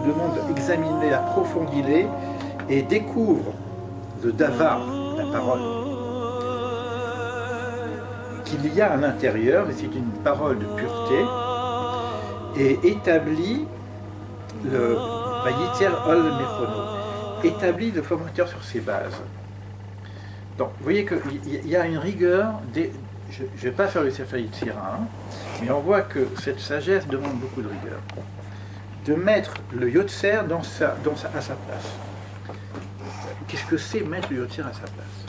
demande examine-les, approfondis-les et découvre de Davar, la parole, qu'il y a à l'intérieur, mais c'est une parole de pureté, et établit le Vayitzer Ol Mechono, établit le formateur sur ses bases. Donc, vous voyez qu'il y a une rigueur, je ne vais pas faire le Sefer Yetzira, hein, mais on voit que cette sagesse demande beaucoup de rigueur. De mettre le Yotzer à sa place. Qu'est-ce que c'est mettre le Yotzer à sa place?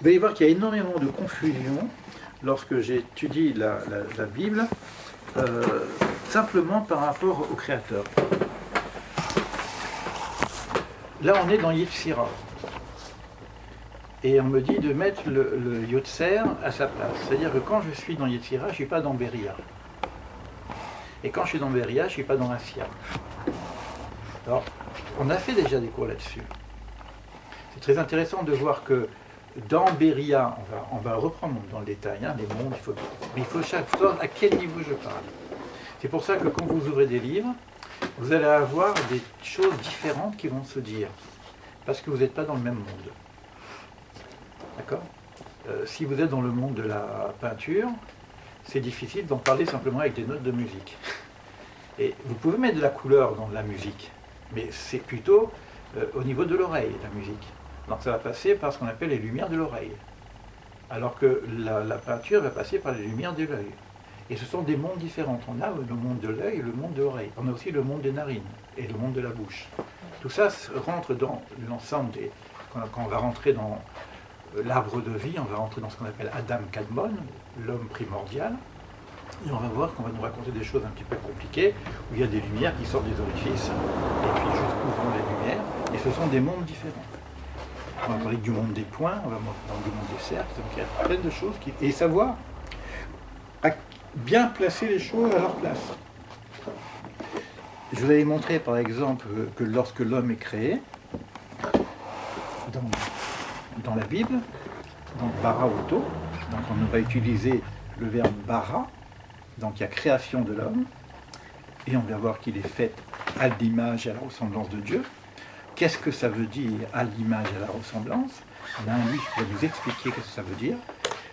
Vous allez voir qu'il y a énormément de confusion lorsque j'étudie la Bible, simplement par rapport au Créateur. Là, on est dans Yetzira. Et on me dit de mettre le Yotzer à sa place. C'est-à-dire que quand je suis dans Yetzira, je ne suis pas dans Beria. Et quand je suis dans Beria, je ne suis pas dans Assia. Alors, on a fait déjà des cours là-dessus. C'est très intéressant de voir que dans Beria, on va reprendre dans le détail, hein, les mondes, mais il faut chaque fois à quel niveau je parle. C'est pour ça que quand vous ouvrez des livres, vous allez avoir des choses différentes qui vont se dire. Parce que vous n'êtes pas dans le même monde. D'accord ? Si vous êtes dans le monde de la peinture, c'est difficile d'en parler simplement avec des notes de musique. Et vous pouvez mettre de la couleur dans la musique, mais c'est plutôt au niveau de l'oreille, la musique. Donc ça va passer par ce qu'on appelle les lumières de l'oreille. Alors que la peinture va passer par les lumières de l'œil. Et ce sont des mondes différents. On a le monde de l'œil et le monde de l'oreille. On a aussi le monde des narines et le monde de la bouche. Tout ça rentre dans l'ensemble des... Quand on va rentrer dans l'arbre de vie, on va rentrer dans ce qu'on appelle Adam Kadmon, l'homme primordial. Et on va voir qu'on va nous raconter des choses un petit peu compliquées, où il y a des lumières qui sortent des orifices, et puis jusqu'où vont les lumières. Et ce sont des mondes différents. On va parler du monde des points, on va parler du monde des cercles, donc il y a plein de choses et savoir bien placer les choses à leur place. Je vous avais montré par exemple que lorsque l'homme est créé, dans la Bible, dans Bara Oto, donc on va utiliser le verbe Bara, donc il y a création de l'homme, et on va voir qu'il est fait à l'image et à la ressemblance de Dieu. Qu'est-ce que ça veut dire à l'image et à la ressemblance? On a un livre qui va nous expliquer ce que ça veut dire.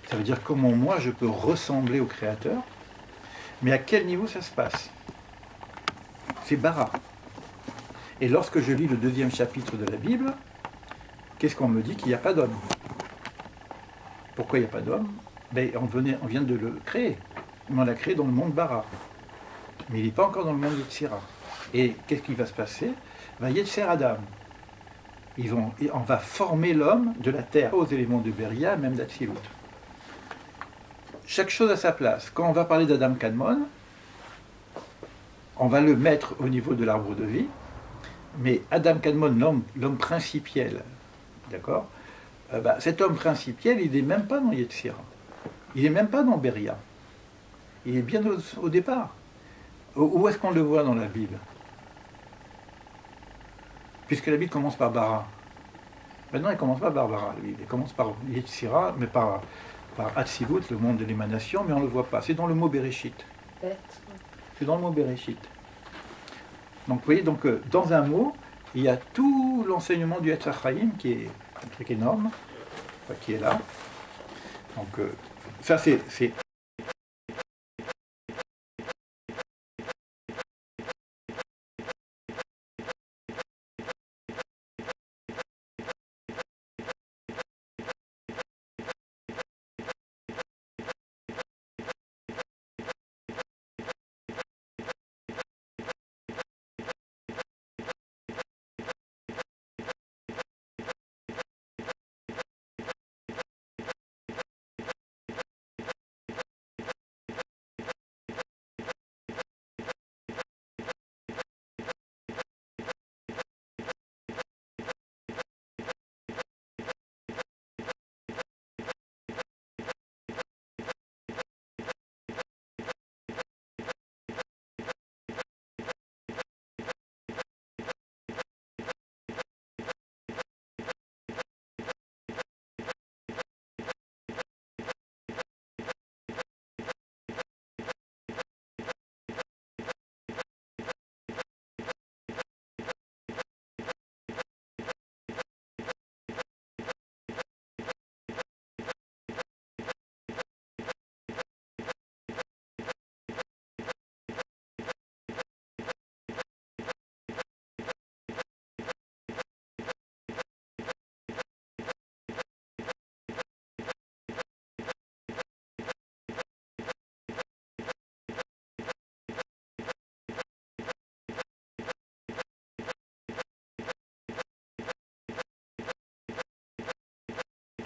Ça veut dire comment moi je peux ressembler au Créateur, mais à quel niveau ça se passe? C'est Bara. Et lorsque je lis le 2e chapitre de la Bible, qu'est-ce qu'on me dit? Qu'il n'y a pas d'homme. Pourquoi il n'y a pas d'homme? Ben, on vient de le créer. Mais on l'a créé dans le monde Bara. Mais il n'est pas encore dans le monde Yetzira. Et qu'est-ce qui va se passer? Va Yetzer Adam. On va former l'homme de la terre aux éléments de Beria, même d'Atsilut. Chaque chose à sa place. Quand on va parler d'Adam Kadmon, on va le mettre au niveau de l'arbre de vie, mais Adam Kadmon, l'homme principiel, d'accord, cet homme principiel, il n'est même pas dans Yetzira. Il n'est même pas dans Beria. Il est bien au départ. Où est-ce qu'on le voit dans la Bible? Puisque la Bible commence par Bara. Maintenant, elle ne commence pas par Bara, la Bible. Elle commence par Yetzira, mais par Atsilut, le monde de l'émanation, mais on ne le voit pas. C'est dans le mot Bereshit. C'est dans le mot Bereshit. Donc, vous voyez, dans un mot, il y a tout l'enseignement du Etz Chaim, qui est un truc énorme, qui est là. Donc, ça, c'est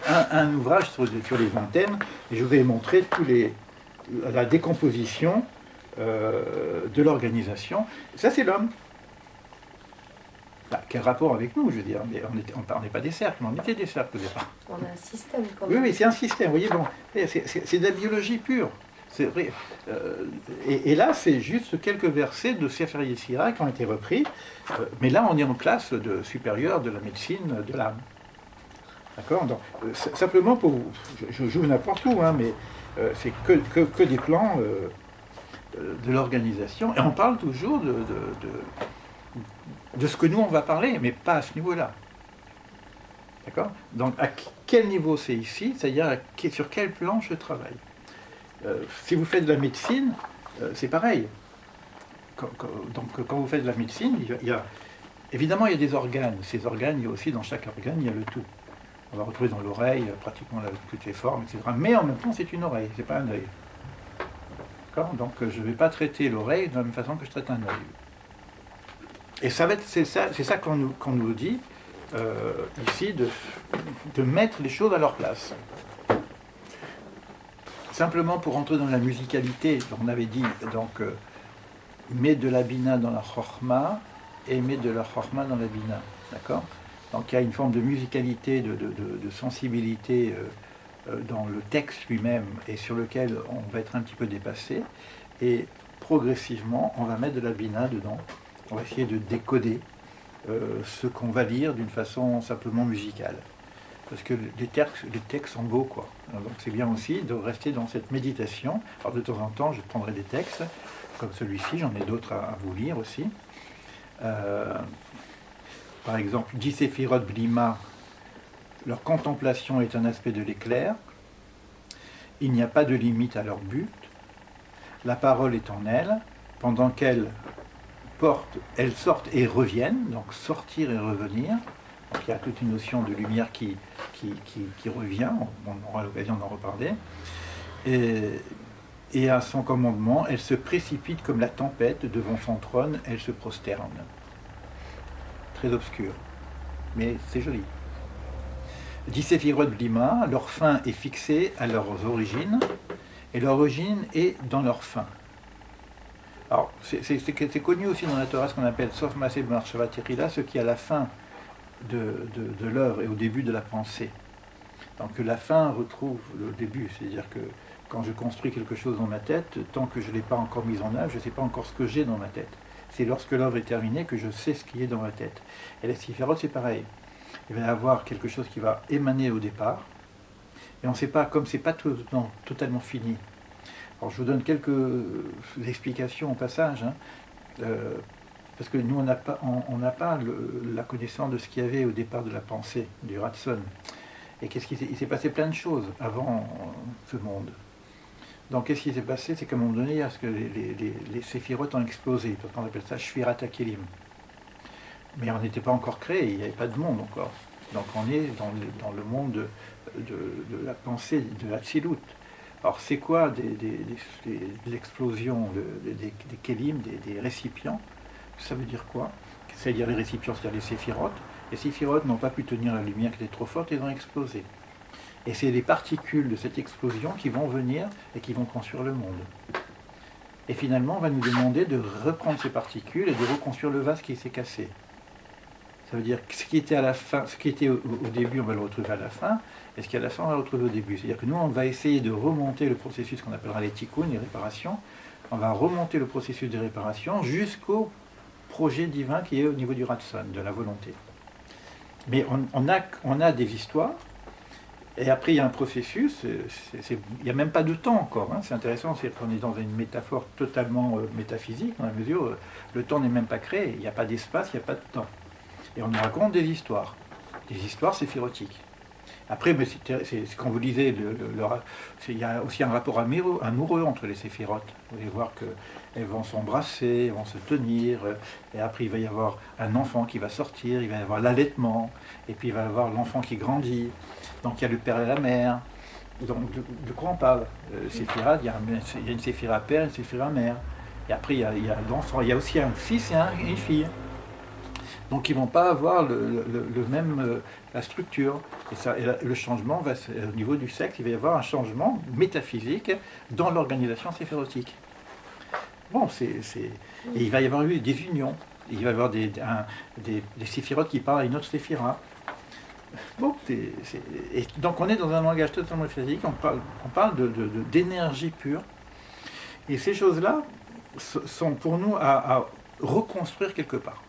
un ouvrage sur les antennes, et je vous ai montré la décomposition de l'organisation. Ça, c'est l'homme. Bah, quel rapport avec nous, je veux dire, mais on n'est pas des cercles, mais on était des cercles au départ. On a un système quand même. Oui, oui, c'est un système, vous voyez, bon, c'est de la biologie pure. C'est vrai. Et là, c'est juste quelques versets de Sefer Yetzira qui ont été repris, mais là, on est en classe supérieure de la médecine de l'âme. D'accord. Donc, simplement pour vous, je joue n'importe où, hein, mais c'est que des plans de l'organisation, et on parle toujours de ce que nous on va parler, mais pas à ce niveau-là. D'accord. Donc à quel niveau c'est ici, c'est-à-dire sur quel plan je travaille. Si vous faites de la médecine, c'est pareil. Donc quand vous faites de la médecine, évidemment il y a des organes. Ces organes, il y a aussi dans chaque organe, il y a le tout. On va retrouver dans l'oreille pratiquement toutes les formes, etc. Mais en même temps, c'est une oreille, c'est pas un œil. D'accord. Donc je ne vais pas traiter l'oreille de la même façon que je traite un œil. Et c'est ça qu'on nous dit ici, de mettre les choses à leur place. Simplement pour rentrer dans la musicalité, on avait dit, donc, mets de la bina dans la chorma et mets de la chorma dans la bina. D'accord. Donc il y a une forme de musicalité, de sensibilité dans le texte lui-même et sur lequel on va être un petit peu dépassé. Et progressivement, on va mettre de la bina dedans. On va essayer de décoder ce qu'on va lire d'une façon simplement musicale. Parce que les textes sont beaux, quoi. Donc c'est bien aussi de rester dans cette méditation. Alors de temps en temps, je prendrai des textes comme celui-ci, j'en ai d'autres à vous lire aussi. Par exemple, 10 séphirotes blima, leur contemplation est un aspect de l'éclair. Il n'y a pas de limite à leur but. La parole est en elles, pendant qu'elles sortent et reviennent, donc sortir et revenir. Donc il y a toute une notion de lumière qui revient, on aura l'occasion d'en reparler. Et à son commandement, elle se précipite comme la tempête devant son trône, elle se prosterne. Très obscur, mais c'est joli. 10 séphirotes blima, leur fin est fixée à leurs origines, et leur origine est dans leur fin. Alors, c'est connu aussi dans la Torah, ce qu'on appelle Sof Maaseh B'Machshava Tchila, ce qui est à la fin de l'œuvre et au début de la pensée. Donc la fin retrouve le début, c'est-à-dire que quand je construis quelque chose dans ma tête, tant que je ne l'ai pas encore mis en œuvre, je ne sais pas encore ce que j'ai dans ma tête. C'est lorsque l'œuvre est terminée que je sais ce qui est dans ma tête. Et la Sifirot, c'est pareil. Il va y avoir quelque chose qui va émaner au départ, et on ne sait pas, comme c'est pas totalement fini. Alors je vous donne quelques explications au passage, hein, parce que nous on n'a pas la connaissance de ce qu'il y avait au départ de la pensée, du Ratson. Et il s'est passé plein de choses avant ce monde. Donc qu'est-ce qui s'est passé? C'est qu'à un moment donné, parce que les séphirotes ont explosé, on appelle ça Shvirat HaKelim. Mais on n'était pas encore créé, il n'y avait pas de monde encore. Donc on est dans le monde de la pensée, de la Tzilut. Alors c'est quoi des explosions des kelim, des récipients? Ça veut dire quoi? C'est-à-dire les récipients, c'est-à-dire les séphirotes. Les séphirotes n'ont pas pu tenir la lumière qui était trop forte et ils ont explosé. Et c'est les particules de cette explosion qui vont venir et qui vont construire le monde. Et finalement, on va nous demander de reprendre ces particules et de reconstruire le vase qui s'est cassé. Ça veut dire que ce qui était à la fin, ce qui était au début, on va le retrouver à la fin, et ce qui est à la fin, on va le retrouver au début. C'est-à-dire que nous, on va essayer de remonter le processus qu'on appellera les tikkun, les réparations. On va remonter le processus de réparation jusqu'au projet divin qui est au niveau du Ratson, de la volonté. Mais on a des histoires, et après il y a un processus, il n'y a même pas de temps encore. Hein. C'est intéressant, c'est qu'on est dans une métaphore totalement métaphysique, dans la mesure où le temps n'est même pas créé, il n'y a pas d'espace, il n'y a pas de temps. Et on nous raconte des histoires séphirotiques. Après, c'est quand vous lisez, il y a aussi un rapport amoureux entre les séphirotes. Vous allez voir qu'elles vont s'embrasser, elles vont se tenir, et après il va y avoir un enfant qui va sortir, il va y avoir l'allaitement, et puis il va y avoir l'enfant qui grandit. Donc il y a le père et la mère. Donc de quoi on parle? Séphira, il y a une séphira père et une séphira mère. Et après il y a l'enfant, il y a aussi un fils et une fille. Donc ils ne vont pas avoir le même, la structure. Le changement, au niveau du sexe, il va y avoir un changement métaphysique dans l'organisation séphirotique. Bon, et il va y avoir eu des unions. Il va y avoir des séphirotes qui parlent à une autre séphira. Bon, et donc on est dans un langage totalement physique, on parle d'énergie pure. Et ces choses-là sont pour nous à reconstruire quelque part.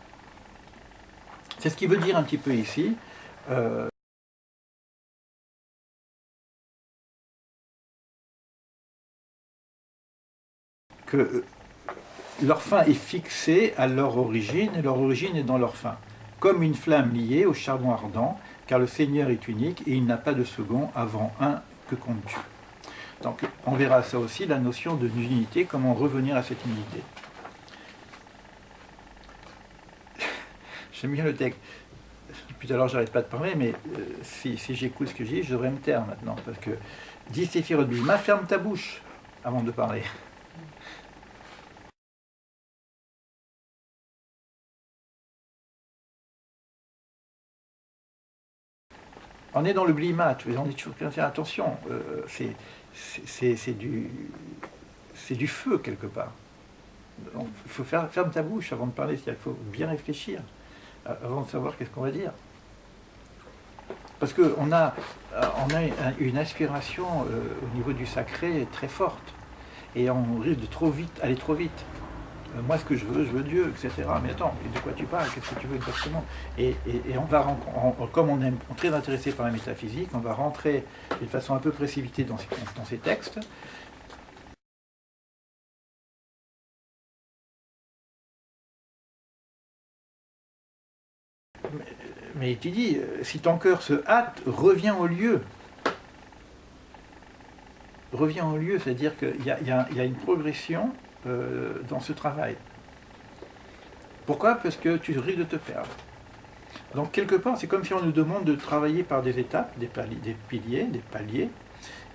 C'est ce qui veut dire un petit peu ici. Que leur fin est fixée à leur origine, et leur origine est dans leur fin. Comme une flamme liée au charbon ardent, car le Seigneur est unique et il n'a pas de second avant un que comptes-tu. Donc on verra ça aussi, la notion de l'unité, comment revenir à cette unité. J'aime bien le texte. Depuis tout à l'heure, j'arrête pas de parler, mais si j'écoute ce que je dis, je devrais me taire maintenant, parce que dis Séphirot Bima, ferme ta bouche avant de parler. On est dans le blimat, on est toujours faire attention. C'est du feu quelque part. Donc, il faut ferme ta bouche avant de parler, il faut bien réfléchir avant de savoir qu'est-ce qu'on va dire. Parce qu'on a une aspiration au niveau du sacré très forte. Et on risque de aller trop vite. Moi, ce que je veux Dieu, etc. Mais attends, de quoi tu parles? Qu'est-ce que tu veux exactement? Et comme on est très intéressé par la métaphysique, on va rentrer d'une façon un peu précipitée dans ces textes. Mais tu dis, si ton cœur se hâte, reviens au lieu. Reviens au lieu, c'est-à-dire qu'il y a une progression dans ce travail. Pourquoi? Parce que tu risques de te perdre. Donc quelque part, c'est comme si on nous demande de travailler par des étapes, des paliers.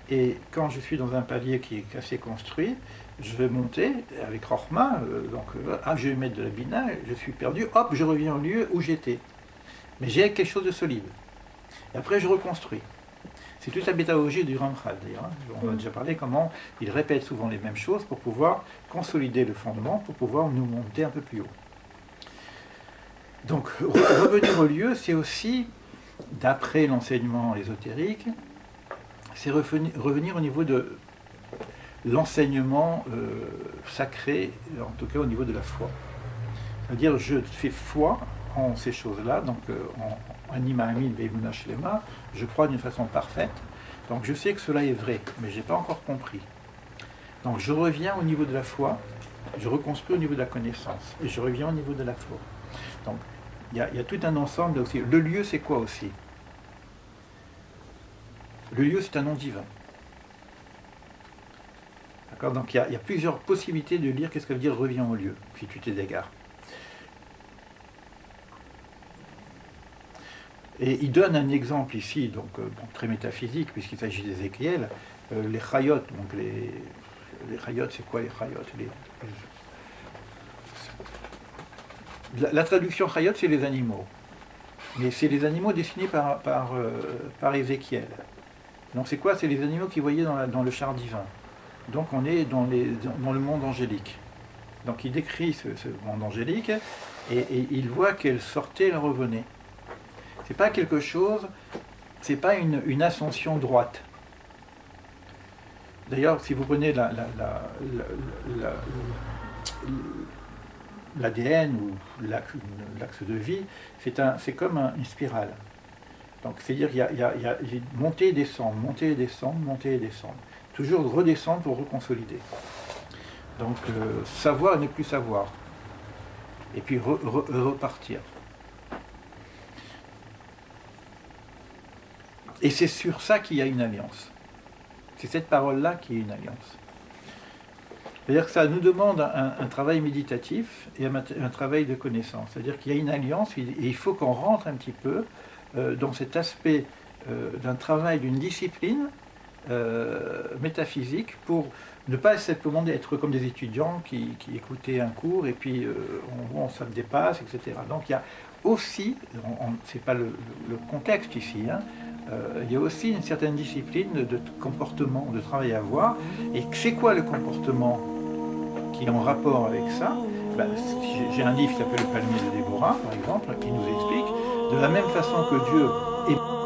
Et quand je suis dans un palier qui est assez construit, je vais monter avec Rochma, je vais mettre de la bina, je suis perdu, hop, je reviens au lieu où j'étais. Mais j'ai quelque chose de solide. Et après, je reconstruis. C'est toute la pédagogie du Ramchal, d'ailleurs. On a déjà parlé comment il répète souvent les mêmes choses pour pouvoir consolider le fondement, pour pouvoir nous monter un peu plus haut. Donc, revenir au lieu, c'est aussi, d'après l'enseignement ésotérique, c'est revenir au niveau de l'enseignement sacré, en tout cas au niveau de la foi. C'est-à-dire, je fais foi en ces choses-là, donc en Anima Amin Beimuna Shlema, je crois d'une façon parfaite, donc je sais que cela est vrai, mais je n'ai pas encore compris. Donc je reviens au niveau de la foi, je reconstruis au niveau de la connaissance, et je reviens au niveau de la foi. Donc il y a tout un ensemble aussi. Le lieu, c'est quoi aussi? Le lieu, c'est un nom divin. D'accord? Donc il y a plusieurs possibilités de lire qu'est-ce que veut dire reviens au lieu, si tu t'es d'égaré. Et il donne un exemple ici, donc très métaphysique, puisqu'il s'agit d'Ézéchiel, les chayot. Donc les chayot, c'est quoi les chayot? La traduction chayot, c'est les animaux. Mais c'est les animaux dessinés par Ézéchiel. Donc c'est quoi? C'est les animaux qu'il voyait dans le char divin. Donc on est dans le monde angélique. Donc il décrit ce monde angélique, et il voit qu'elle sortait, elle revenait. C'est pas quelque chose, c'est pas une ascension droite. D'ailleurs, si vous prenez l'ADN ou l'axe de vie, c'est comme une spirale. Donc c'est-à-dire qu'il y a montée et descendre, montée et descendre, montée et descendre. Toujours redescendre pour reconsolider. Donc savoir n'est plus savoir. Et puis repartir. Et c'est sur ça qu'il y a une alliance. C'est cette parole-là qui est une alliance. C'est-à-dire que ça nous demande un travail méditatif et un travail de connaissance. C'est-à-dire qu'il y a une alliance et il faut qu'on rentre un petit peu dans cet aspect d'un travail, d'une discipline métaphysique pour ne pas simplement être comme des étudiants qui écoutaient un cours et puis ça me dépasse, etc. Donc aussi, c'est pas le contexte ici, hein, il y a aussi une certaine discipline de comportement, de travail à avoir. Et c'est quoi le comportement qui est en rapport avec ça? Ben, j'ai un livre qui s'appelle Le palmier de Déborah, par exemple, qui nous explique, de la même façon que Dieu est